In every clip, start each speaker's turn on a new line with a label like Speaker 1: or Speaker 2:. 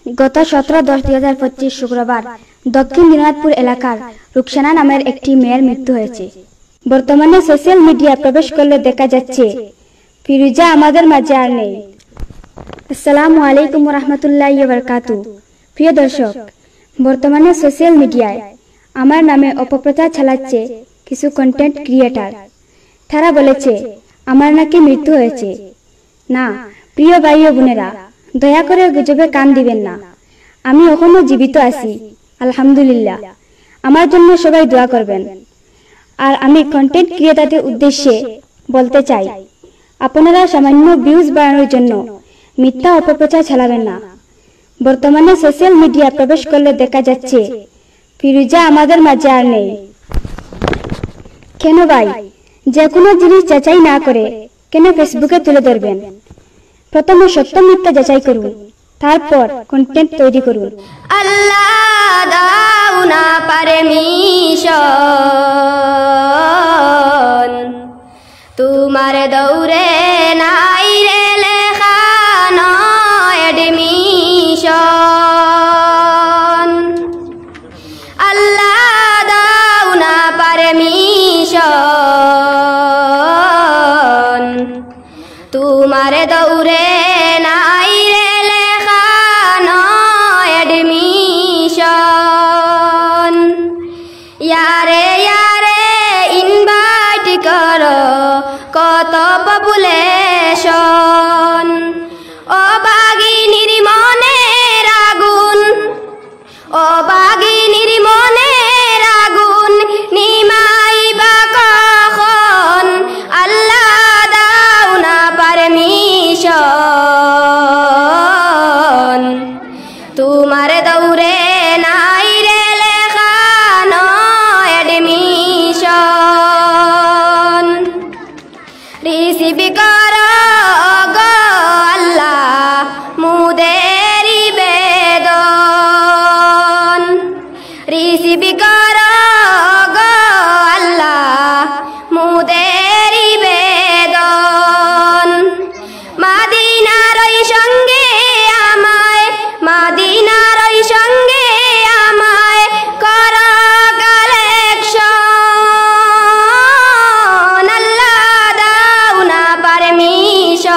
Speaker 1: গত 17-10-2025 শুক্রবার দক্ষিণ দিনাজপুর এলাকার রুকসানা নামের একটি মেয়ের মৃত্যু হয়েছে। বর্তমানে সোশ্যাল মিডিয়া প্রবেশ করলে দেখা যাচ্ছে ফিরোজা আমাদের মাঝে আর নেই। আসসালামু আলাইকুম ওয়া রাহমাতুল্লাহি ওয়া বারাকাতুহু। প্রিয় দর্শক, বর্তমানে সোশ্যাল মিডিয়ায় আমার নামে অপপ্রচার চালাচ্ছে কিছু কন্টেন্ট ক্রিয়েটার। তারা বলেছে আমার নাকি মৃত্যু হয়েছে। না প্রিয় ভাই ও বোনেরা, দয়া করে গুজবে কান দিবেন না। আমি এখনো জীবিত আছি, আলহামদুলিল্লাহ। আমার জন্য সবাই দোয়া করবেন। আর আমি কন্টেন্ট ক্রিয়েটারদের উদ্দেশ্যে বলতে চাই, আপনারা সামান্য ভিউজ বাড়ানোর জন্য মিথ্যা অপপ্রচার চালাবেন না। বর্তমানে সোশ্যাল মিডিয়া প্রবেশ করলে দেখা যাচ্ছে ফিরোজা আমাদের মাঝে আর নেই। কেন ভাই, যে কোনো জিনিস যাচাই না করে কেন ফেসবুকে তুলে ধরবেন? প্রথমে সত্য মিথ্যা যাচাই করুন, তারপর কন্টেন্ট তৈরি করুন।
Speaker 2: আল্লাহ দাও না পারমিশন, তোমার দৌড়ে নাই রে লেখা নয় এডমিশন। আল্লাহ দাও না পারমিশন, তোমার দৌড়ে নাই রে লেখা নয় এডমিশন। ইয়ারে ইয়ারে ইনভাইট করো কত পপুলেশন, ও বাগিনীর মনের আগুন, ও বাগিনীর মনের আগুন নিমাইবা কখন? আল্লাহ দাও না পারমিশন, তোমার দৌড়ে নাই রে লেখা নয় এডমিশন। রিসিভ করো গো আল্লাহ মুদের বেদন, রিসিভ করো গো আল্লাহ মুদের বেদন। মাদিনার ওই সঙ্গে আমায়, মাদিনার ওই সঙ্গে আমায় করো কালেকশন। আল্লাহ দাও না পারমিশন,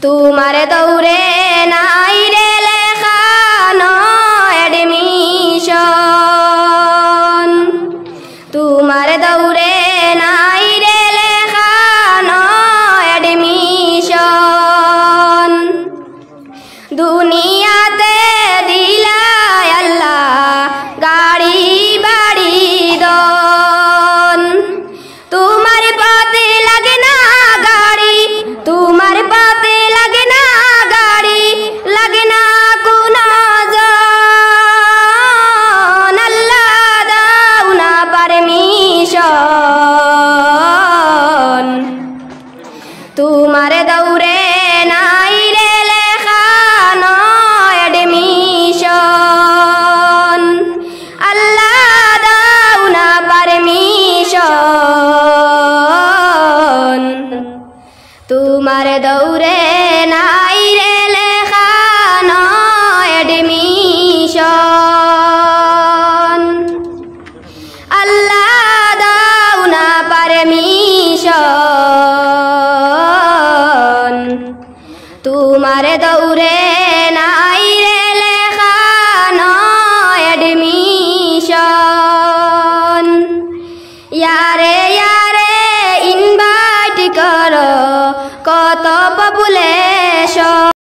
Speaker 2: তোমার দৌড়ে নাই রে লেখা নয় এডমিশন। তোমার দৌড়ে নাই রে লেখা নয় এডমিশন। দুনিয়াতে দিলাই আল্লাহ গাড়ি বাড়ি দন, তোমার পথে লাগে না গাড়ি, তোমার পথে লাগে না গাড়ি, লাগে না কোনো জন। আল্লাহ দাও না পারমিশন, তোমার দৌড়ে নাই রে লেখা নয় এডমিশন। আল্লাহ দাও না পারমিশন, তোমার দৌড়ে নাই রে লেখা নয় এডমিশন। আল্লাহ দাও না পারমিশন, তোমার দৌড়ে নাই রে লেখা নয় এডমিশন। ইয়ারে ইয়ারে ইনভাইট করো কত পপুলেশন।